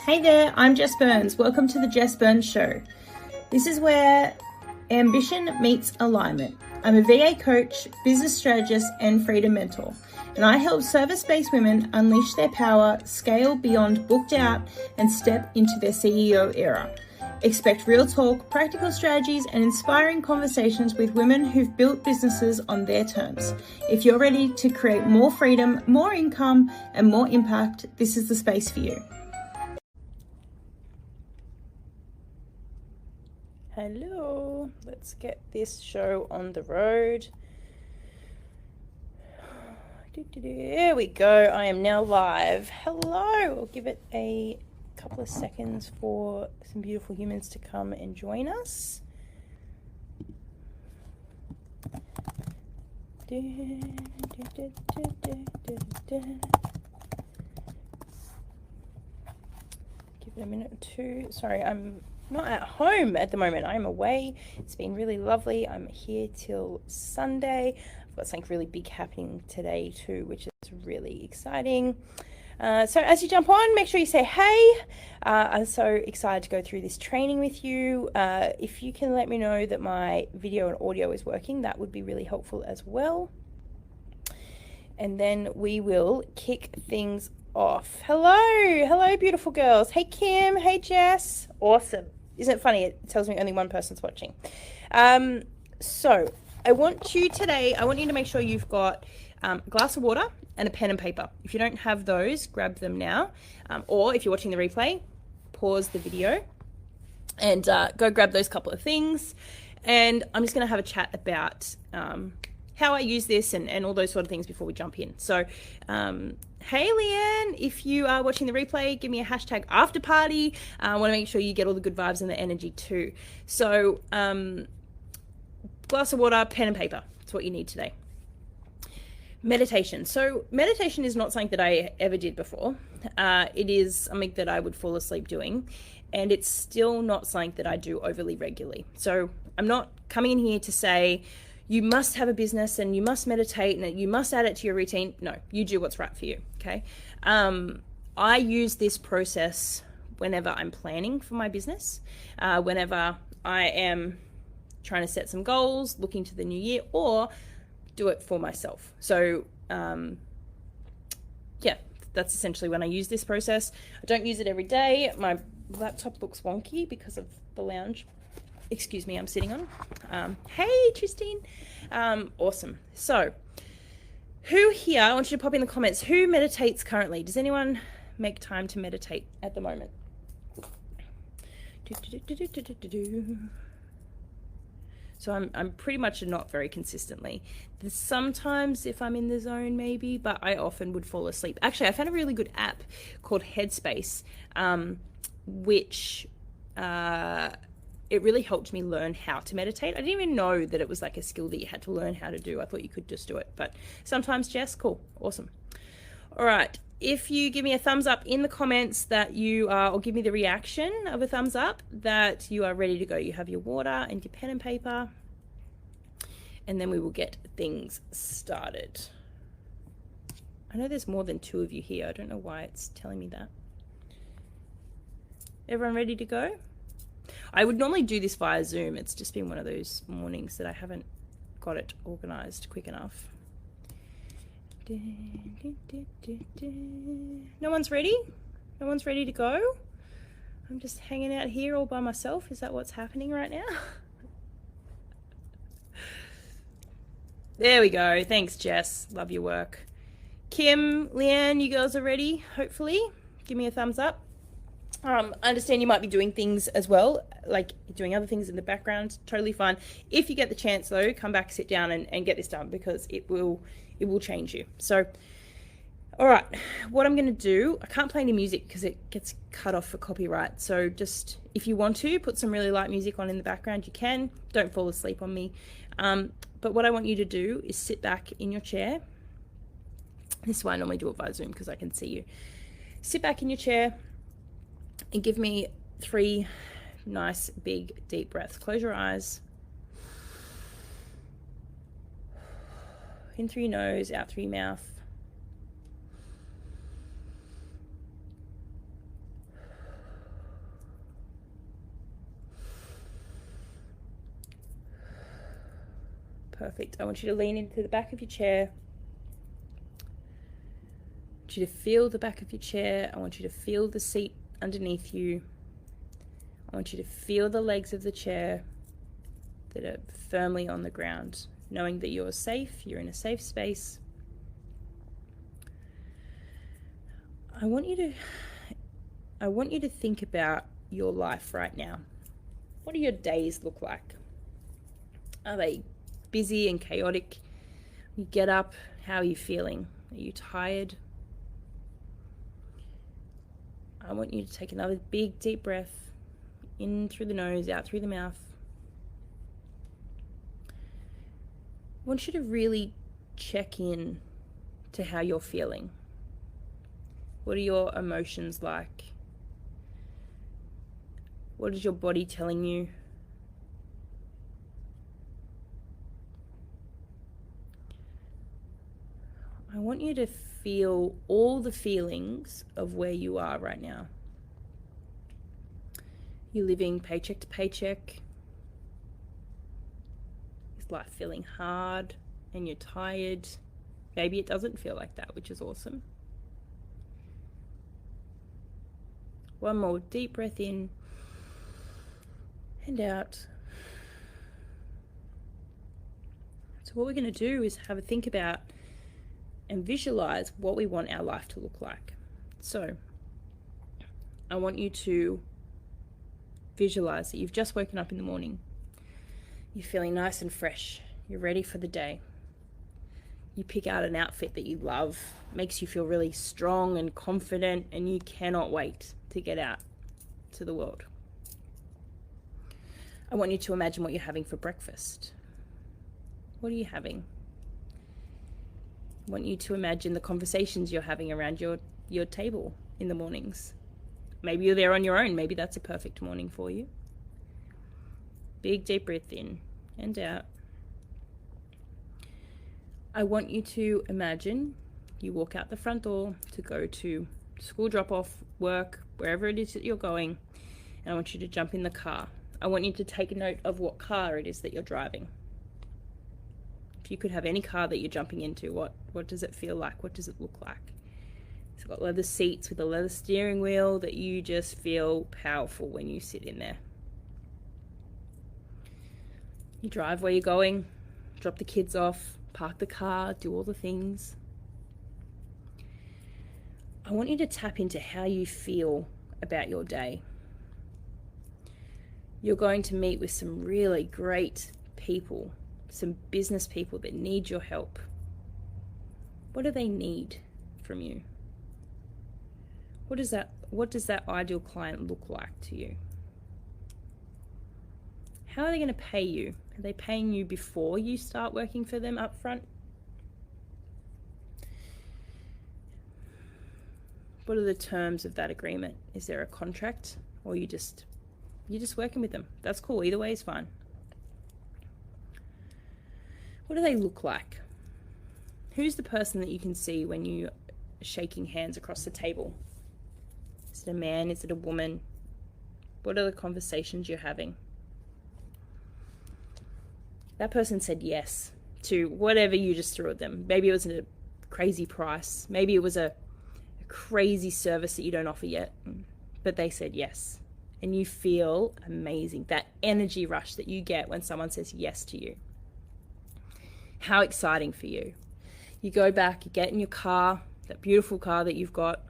Hey there, I'm Jess Burns. Welcome to the Jess Burns Show. This is where ambition meets alignment. I'm a VA coach, business strategist, and freedom mentor, and I help service-based women unleash their power, scale beyond booked out, and step into their CEO era. Expect real talk, practical strategies, and inspiring conversations with women who've built businesses on their terms. If you're ready to create more freedom, more income, and more impact, this is the space for you. Hello, let's get this show on the road. There we go. I am now live. Hello. I'll give it a couple of seconds for some beautiful humans to come and join us. Give it a minute or two. Sorry, I'm not at home at the moment. I'm away. It's been really lovely. I'm here till Sunday. I've got something really big happening today too, which is really exciting. So as you jump on, make sure you say hey. I'm so excited to go through this training with you. If you can let me know that my video and audio is working, that would be really helpful as well. And then we will kick things off. Hello beautiful girls. Hey Kim, hey Jess. Awesome. Isn't it funny? It tells me only one person's watching. So I want you to make sure you've got a glass of water and a pen and paper. If you don't have those, grab them now. Or if you're watching the replay, pause the video and go grab those couple of things. And I'm just going to have a chat about how I use this and all those sort of things before we jump in. So, hey Leanne, if you are watching the replay, give me a hashtag after party. I want to make sure you get all the good vibes and the energy too. So, glass of water, pen and paper. That's what you need today. Meditation. So meditation is not something that I ever did before. It is something that I would fall asleep doing, and it's still not something that I do overly regularly. So I'm not coming in here to say you must have a business and you must meditate and you must add it to your routine. No, you do what's right for you. Okay. I use this process whenever I'm planning for my business, whenever I am trying to set some goals, looking to the new year, or do it for myself. So yeah, that's essentially when I use this process. I don't use it every day. My laptop looks wonky because of the lounge, excuse me, I'm sitting on. Hey Tristine. Awesome. So who here, I want you to pop in the comments, who meditates currently? Does anyone make time to meditate at the moment? So I'm pretty much not very consistently. There's sometimes if I'm in the zone maybe, but I often would fall asleep. Actually, I found a really good app called Headspace, which it really helped me learn how to meditate. I didn't even know that it was like a skill that you had to learn how to do. I thought you could just do it, but sometimes, Jess, cool, awesome. All right, if you give me a thumbs up in the comments that you are, or give me the reaction of a thumbs up that you are ready to go. You have your water and your pen and paper, and then we will get things started. I know there's more than 2 of you here. I don't know why it's telling me that. Everyone ready to go? I would normally do this via Zoom. It's just been one of those mornings that I haven't got it organized quick enough. No one's ready? No one's ready to go? I'm just hanging out here all by myself. Is that what's happening right now? There we go. Thanks, Jess. Love your work. Kim, Leanne, you girls are ready, hopefully. Give me a thumbs up. I understand you might be doing things as well, like doing other things in the background. Totally fine. If you get the chance though, come back, sit down and get this done, because it will change you. So, all right, what I'm going to do, I can't play any music because it gets cut off for copyright. So just, if you want to put some really light music on in the background, you can. Don't fall asleep on me. But what I want you to do is sit back in your chair. This is why I normally do it via Zoom, because I can see you. Sit back in your chair and give me 3 nice, big, deep breaths. Close your eyes. In through your nose, out through your mouth. Perfect. I want you to lean into the back of your chair. I want you to feel the back of your chair. I want you to feel the seat underneath you. I want you to feel the legs of the chair that are firmly on the ground, knowing that you're safe, you're in a safe space. I want you to think about your life right now. What do your days look like? Are they busy and chaotic? You get up, how are you feeling? Are you tired? I want you to take another big deep breath, in through the nose, out through the mouth. I want you to really check in to how you're feeling. What are your emotions like? What is your body telling you? I want you to feel all the feelings of where you are right now. You're living paycheck to paycheck. Is life feeling hard and you're tired? Maybe it doesn't feel like that, which is awesome. One more deep breath in and out. So what we're going to do is have a think about and visualize what we want our life to look like. So I want you to visualize that you've just woken up in the morning. You're feeling nice and fresh. You're ready for the day. You pick out an outfit that you love, makes you feel really strong and confident, and you cannot wait to get out to the world. I want you to imagine what you're having for breakfast. What are you having? I want you to imagine the conversations you're having around your table in the mornings. Maybe you're there on your own. Maybe that's a perfect morning for you. Big deep breath in and out. I want you to imagine you walk out the front door to go to school drop-off, work, wherever it is that you're going, and I want you to jump in the car. I want you to take a note of what car it is that you're driving. If you could have any car that you're jumping into, what does it feel like? What does it look like? It's got leather seats with a leather steering wheel that you just feel powerful when you sit in there. You drive where you're going, drop the kids off, park the car, do all the things. I want you to tap into how you feel about your day. You're going to meet with some really great people, some business people that need your help. What do they need from you? What does that ideal client look like to you? How are they going to pay you? Are they paying you before you start working for them up front? What are the terms of that agreement? Is there a contract, or you're just working with them? That's cool. Either way is fine. What do they look like? Who's the person that you can see when you are shaking hands across the table? Is it a man? Is it a woman? What are the conversations you're having? That person said yes to whatever you just threw at them. Maybe it was a crazy price. Maybe it was a crazy service that you don't offer yet, but they said yes. And you feel amazing. That energy rush that you get when someone says yes to you. How exciting for you. You go back, you get in your car, that beautiful car that you've got,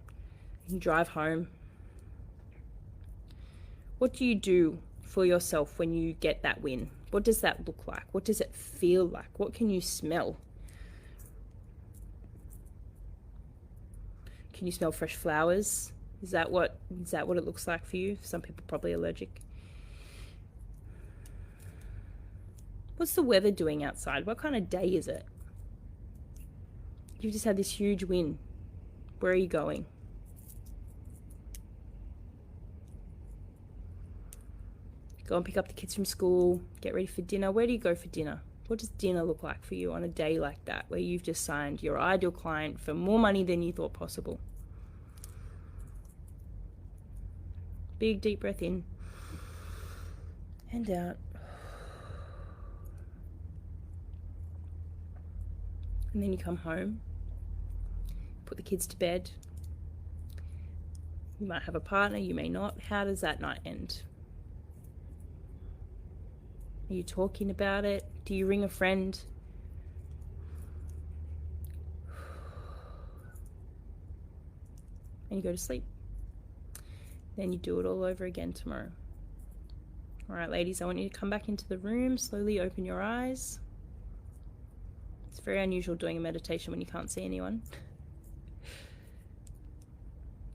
you drive home. What do you do for yourself when you get that win? What does that look like? What does it feel like? What can you smell? Can you smell fresh flowers? Is that what it looks like for you? Some people are probably allergic. What's the weather doing outside? What kind of day is it? You've just had this huge win. Where are you going? Go and pick up the kids from school, get ready for dinner. Where do you go for dinner? What does dinner look like for you on a day like that, where you've just signed your ideal client for more money than you thought possible? Big deep breath in and out. And then you come home, put the kids to bed. You might have a partner, you may not. How does that night end? Are you talking about it? Do you ring a friend? And you go to sleep. Then you do it all over again tomorrow. All right, ladies, I want you to come back into the room, slowly open your eyes. It's very unusual doing a meditation when you can't see anyone.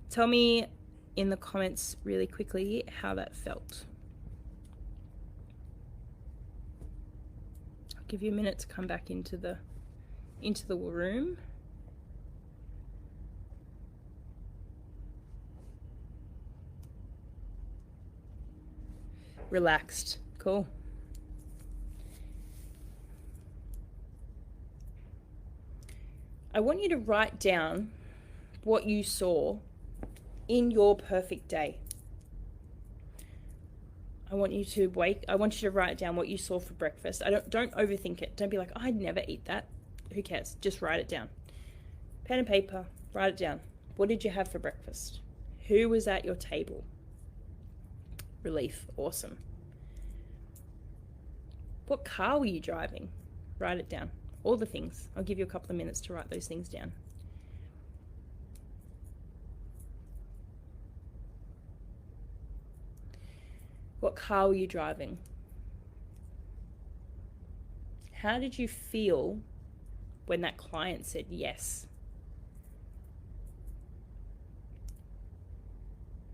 Tell me in the comments really quickly how that felt. I'll give you a minute to come back into the room. Relaxed. Cool. I want you to write down what you saw in your perfect day. I want you to write down what you saw for breakfast. Don't overthink it. Don't be like, oh, I'd never eat that. Who cares? Just write it down. Pen and paper, write it down. What did you have for breakfast? Who was at your table? Relief. Awesome. What car were you driving? Write it down. All the things. I'll give you a couple of minutes to write those things down. What car were you driving? How did you feel when that client said yes?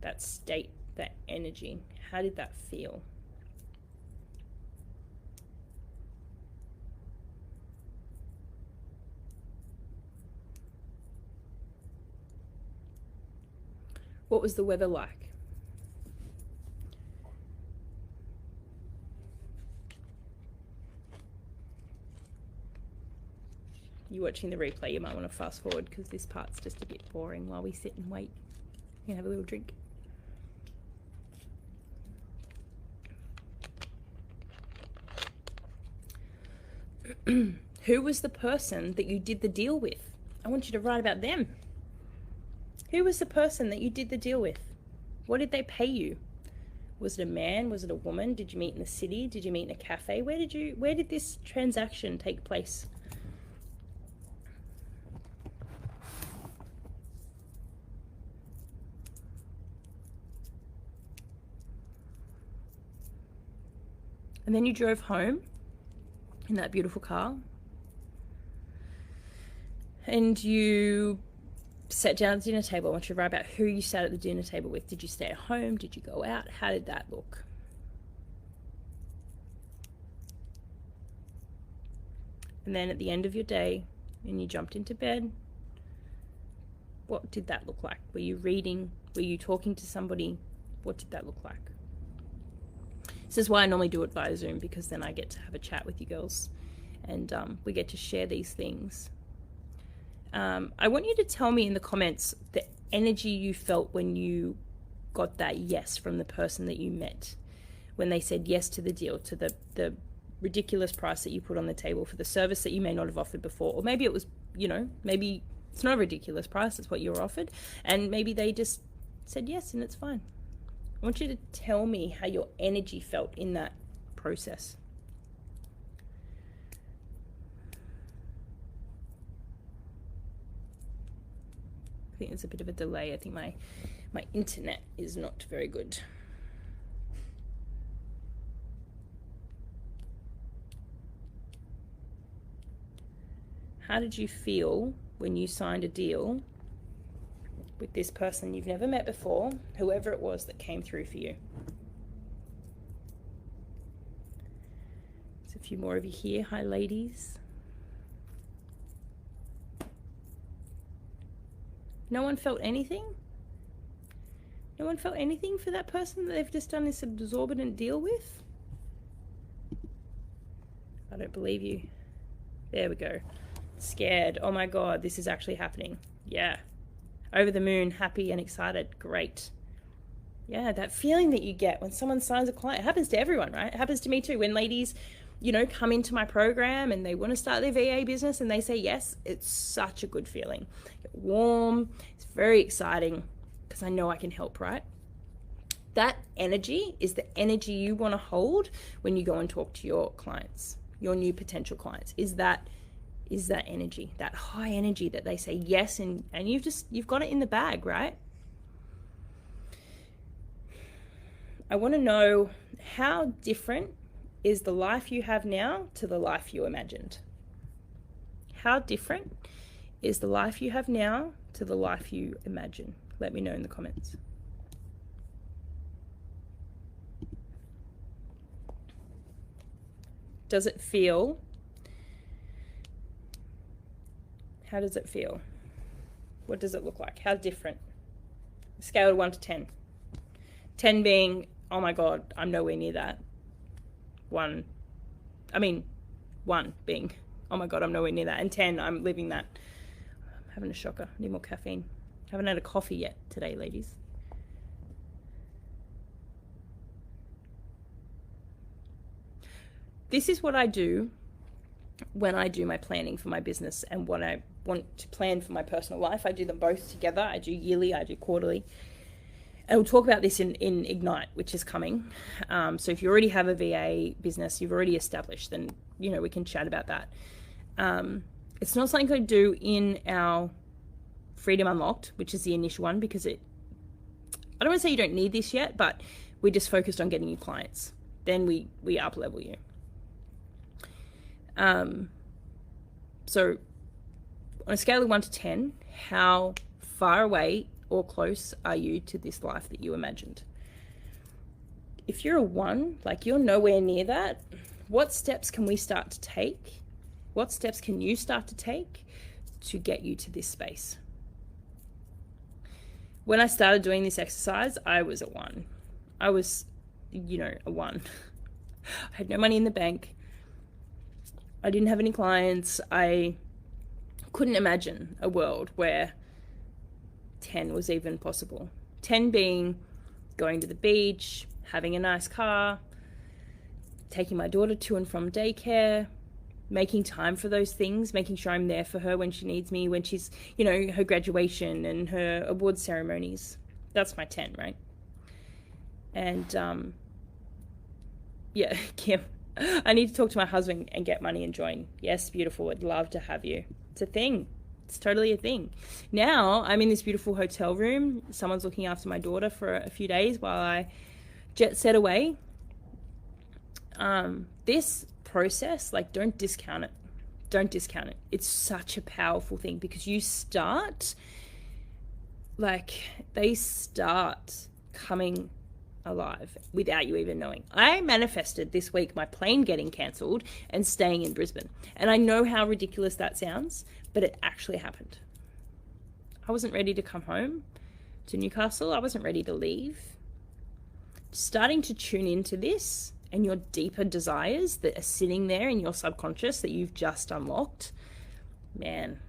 That state, that energy, how did that feel? What was the weather like? You watching the replay, you might want to fast forward because this part's just a bit boring while we sit and wait and have a little drink. Who was the person that you did the deal with? I want you to write about them. Who was the person that you did the deal with? What did they pay you? Was it a man? Was it a woman? Did you meet in the city? Did you meet in a cafe? Where did this transaction take place? And then you drove home in that beautiful car. And you sat down at the dinner table. I want you to write about who you sat at the dinner table with. Did you stay at home? Did you go out? How did that look? And then at the end of your day, and you jumped into bed, what did that look like? Were you reading? Were you talking to somebody? What did that look like? This is why I normally do it via Zoom, because then I get to have a chat with you girls and we get to share these things. I want you to tell me in the comments the energy you felt when you got that yes from the person that you met, when they said yes to the deal, to the ridiculous price that you put on the table for the service that you may not have offered before. Or maybe it was, maybe it's not a ridiculous price, it's what you were offered, and maybe they just said yes and it's fine. I want you to tell me how your energy felt in that process. I think there's a bit of a delay. I think my internet is not very good. How did you feel when you signed a deal with this person you've never met before, whoever it was that came through for you? There's a few more of you here. Hi, ladies. No one felt anything? No one felt anything for that person that they've just done this exorbitant deal with? I don't believe you. There we go. Scared. Oh my God, this is actually happening. Yeah. Over the moon, happy and excited. Great. Yeah, that feeling that you get when someone signs a client. It happens to everyone, right? It happens to me too. When ladies come into my program and they want to start their VA business and they say yes, it's such a good feeling. Get warm, it's very exciting because I know I can help, right? That energy is the energy you want to hold when you go and talk to your clients, your new potential clients. Is that energy, that high energy that they say yes, and you've got it in the bag, right? I want to know, how different is the life you have now to the life you imagined? How different is the life you have now to the life you imagine? Let me know in the comments. Does it feel? How does it feel? What does it look like? How different? Scale of 1 to 10. 10 being, oh my God, I'm nowhere near that. 1 being, oh my God, I'm nowhere near that. And 10, I'm living that. I'm having a shocker. I need more caffeine. Haven't had a coffee yet today, ladies. This is what I do when I do my planning for my business and what I want to plan for my personal life. I do them both together. I do yearly, I do quarterly. And we'll talk about this in Ignite, which is coming. So if you already have a VA business, you've already established, then, we can chat about that. It's not something I do in our Freedom Unlocked, which is the initial one, because I don't want to say you don't need this yet, but we're just focused on getting you clients. Then we up level you. So on a scale of 1 to 10, how far away or close are you to this life that you imagined? If you're a 1, like you're nowhere near that, what steps can we start to take? What steps can you start to take to get you to this space? When I started doing this exercise, I was a 1. I was, a 1. I had no money in the bank. I didn't have any clients. I couldn't imagine a world where 10 was even possible. 10 being going to the beach, having a nice car, taking my daughter to and from daycare, making time for those things, making sure I'm there for her when she needs me, when she's, her graduation and her award ceremonies. That's my 10, right? And, yeah, Kim, I need to talk to my husband and get money and join. Yes, beautiful. I'd love to have you. It's a thing. It's totally a thing. Now I'm in this beautiful hotel room. Someone's looking after my daughter for a few days while I jet set away. This process, don't discount it. Don't discount it. It's such a powerful thing because they start coming alive without you even knowing. I manifested this week my plane getting cancelled and staying in Brisbane. And I know how ridiculous that sounds, but it actually happened. I wasn't ready to come home to Newcastle. I wasn't ready to leave. Starting to tune into this and your deeper desires that are sitting there in your subconscious that you've just unlocked, man,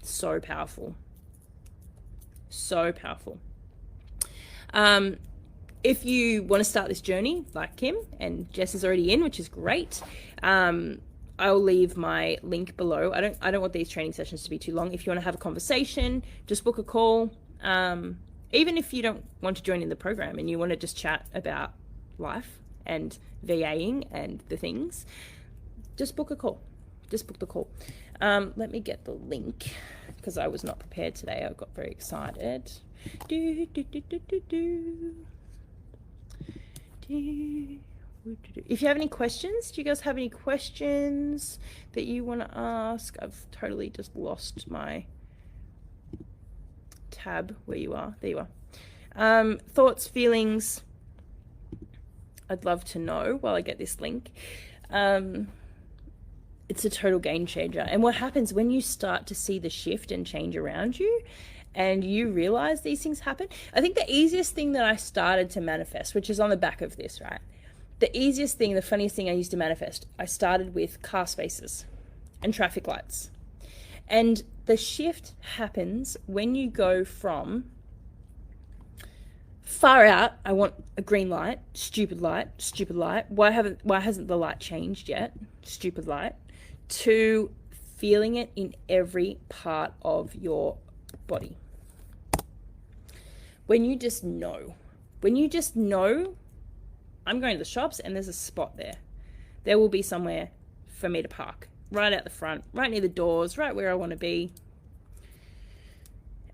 so powerful. So powerful. If you want to start this journey like Kim, and Jess is already in, which is great, I'll leave my link below. I don't want these training sessions to be too long. If you want to have a conversation, just book a call. Even if you don't want to join in the program and you want to just chat about life and VAing and the things, just book a call. Just book the call. Let me get the link because I was not prepared today. I got very excited. If you have any questions, do you guys have any questions that you want to ask? I've totally just lost my tab. Where you are. There you are. Thoughts, feelings. I'd love to know while I get this link. It's a total game changer. And what happens when you start to see the shift and change around you and you realize these things happen? I think the easiest thing that I started to manifest, which is on the back of this, right? The easiest thing, the funniest thing I used to manifest, I started with car spaces and traffic lights. And the shift happens when you go from Far out, I want a green light, stupid light, stupid light. Why hasn't the light changed yet? Stupid light. To feeling it in every part of your body. When you just know, I'm going to the shops and there's a spot there. There will be somewhere for me to park, right out the front, right near the doors, right where I want to be.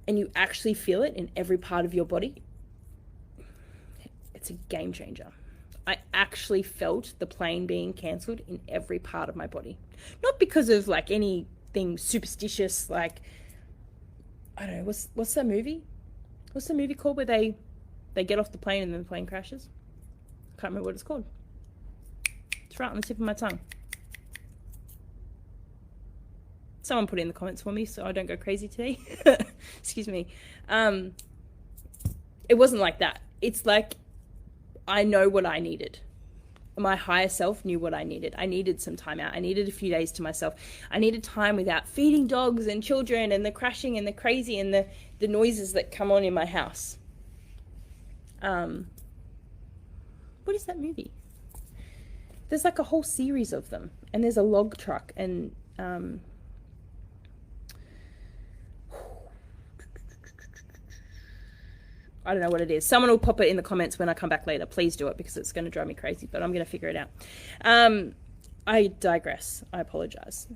And you actually feel it in every part of your body. It's a game changer. I actually felt the plane being cancelled in every part of my body. Not because of like anything superstitious, like, I don't know, what's that movie? What's the movie called where they get off the plane and then the plane crashes? I can't remember what it's called. It's right on the tip of my tongue. Someone put it in the comments for me so I don't go crazy today. Excuse me. It wasn't like that. It's like, I know what I needed. My higher self knew what I needed. I needed some time out. I needed a few days to myself. I needed time without feeding dogs and children and the crashing and the crazy and the noises that come on in my house. What is that movie? There's like a whole series of them, and there's a log truck, and I don't know what it is. Someone will pop it in the comments when I come back later. Please do it, because it's going to drive me crazy, but I'm going to figure it out. I digress. I apologize.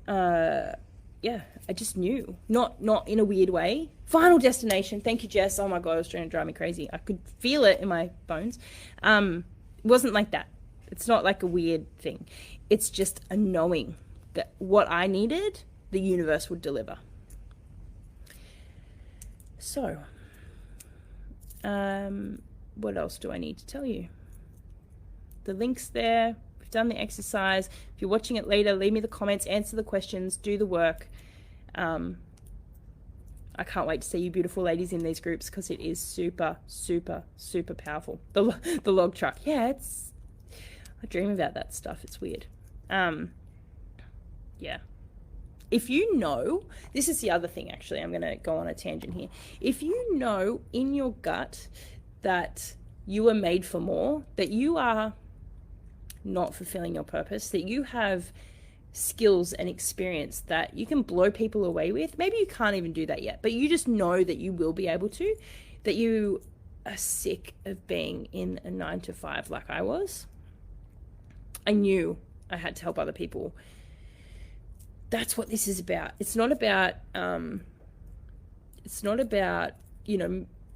Yeah, I just knew. Not in a weird way. Final Destination. Thank you, Jess. Oh my God, it was trying to drive me crazy. I could feel it in my bones. It wasn't like that. It's not like a weird thing. It's just a knowing that what I needed, the universe would deliver. So, what else do I need to tell you? The link's there. We've done the exercise. If you're watching it later, leave me the comments, answer the questions, do the work. I can't wait to see you beautiful ladies in these groups, because it is super, super, super powerful. The log truck. Yeah, I dream about that stuff. It's weird. Yeah. If you know, this is the other thing, actually, I'm going to go on a tangent here. If you know in your gut that you are made for more, that you are not fulfilling your purpose, that you have skills and experience that you can blow people away with, maybe you can't even do that yet, but you just know that you will be able to, that you are sick of being in a 9-to-5 like I was. I knew I had to help other people. That's what this is about. It's not about,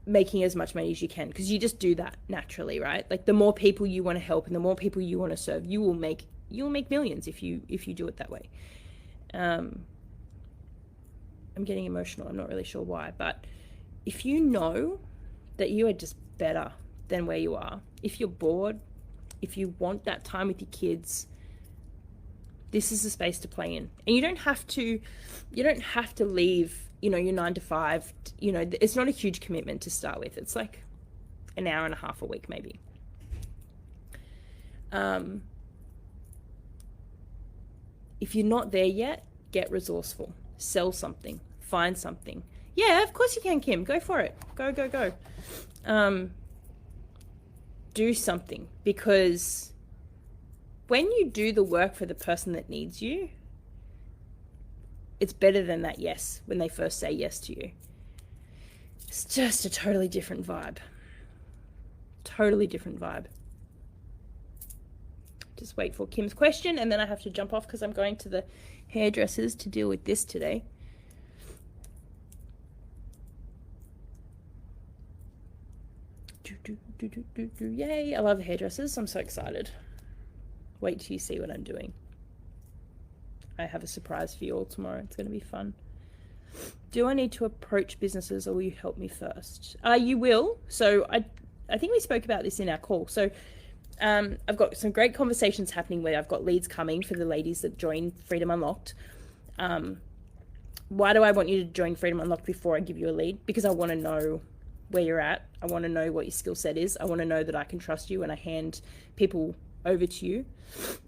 making as much money as you can, because you just do that naturally, right? Like, the more people you want to help and the more people you want to serve, you'll make millions if you do it that way. I'm getting emotional. I'm not really sure why, but if you know that you are just better than where you are, if you're bored, if you want that time with your kids, this is the space to play in. And you don't have to leave, your 9-to-5, it's not a huge commitment to start with. It's like an hour and a half a week, maybe. If you're not there yet, get resourceful, sell something, find something. Yeah, of course you can, Kim, go for it. Go. Do something, because when you do the work for the person that needs you, it's better than that yes, when they first say yes to you. It's just a totally different vibe. Totally different vibe. Just wait for Kim's question, and then I have to jump off because I'm going to the hairdressers to deal with this today. Yay, I love hairdressers. I'm so excited. Wait till you see what I'm doing. I have a surprise for you all tomorrow. It's going to be fun. Do I need to approach businesses, or will you help me first? You will. So I think we spoke about this in our call. So I've got some great conversations happening where I've got leads coming for the ladies that join Freedom Unlocked. Why do I want you to join Freedom Unlocked before I give you a lead? Because I want to know where you're at. I want to know what your skill set is. I want to know that I can trust you when I hand people over to you.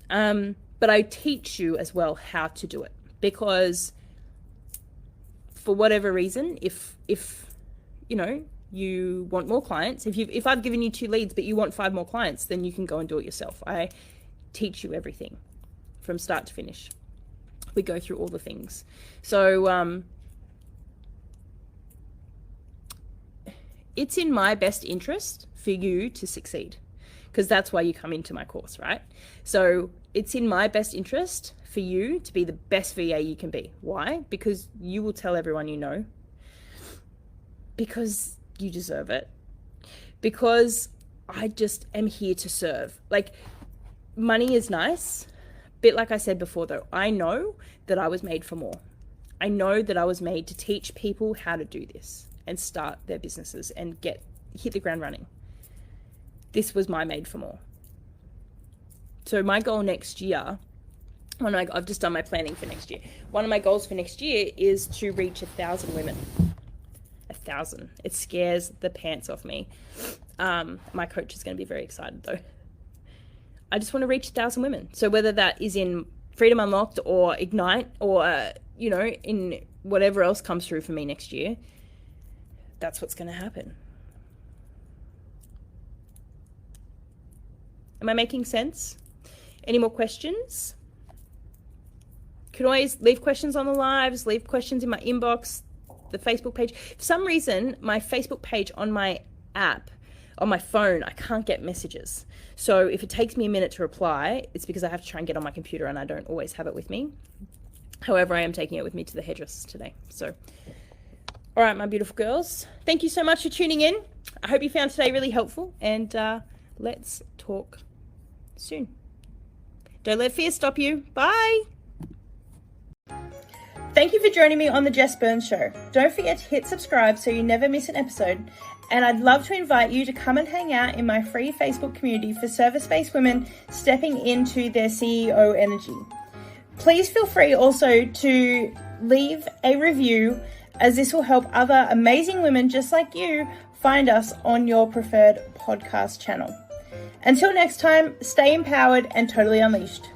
But I teach you as well how to do it, because for whatever reason, if you want more clients, if I've given you 2 leads but you want 5 more clients, then you can go and do it yourself. I teach you everything from start to finish. We go through all the things. So it's in my best interest for you to succeed, because that's why you come into my course, right? So it's in my best interest for you to be the best VA you can be. Why? Because you will tell everyone you know, because you deserve it, because I just am here to serve. Like, money is nice, but like I said before though, I know that I was made for more. I know that I was made to teach people how to do this and start their businesses and hit the ground running. This was my made for more. So my goal next year, I've just done my planning for next year. One of my goals for next year is to reach 1,000 women. 1,000. It scares the pants off me. My coach is going to be very excited though. I just want to reach 1,000 women. So whether that is in Freedom Unlocked or Ignite or, in whatever else comes through for me next year, that's what's going to happen. Am I making sense? Any more questions? Could always leave questions on the lives, leave questions in my inbox, the Facebook page. For some reason, my Facebook page on my app, on my phone, I can't get messages. So if it takes me a minute to reply, it's because I have to try and get on my computer and I don't always have it with me. However, I am taking it with me to the hairdressers today. So, all right, my beautiful girls, thank you so much for tuning in. I hope you found today really helpful, and let's talk soon. Don't let fear stop you. Bye. Thank you for joining me on the Jess Burns Show. Don't forget to hit subscribe so you never miss an episode. And I'd love to invite you to come and hang out in my free Facebook community for service-based women stepping into their CEO energy. Please feel free also to leave a review, as this will help other amazing women just like you find us on your preferred podcast channel. Until next time, stay empowered and totally unleashed.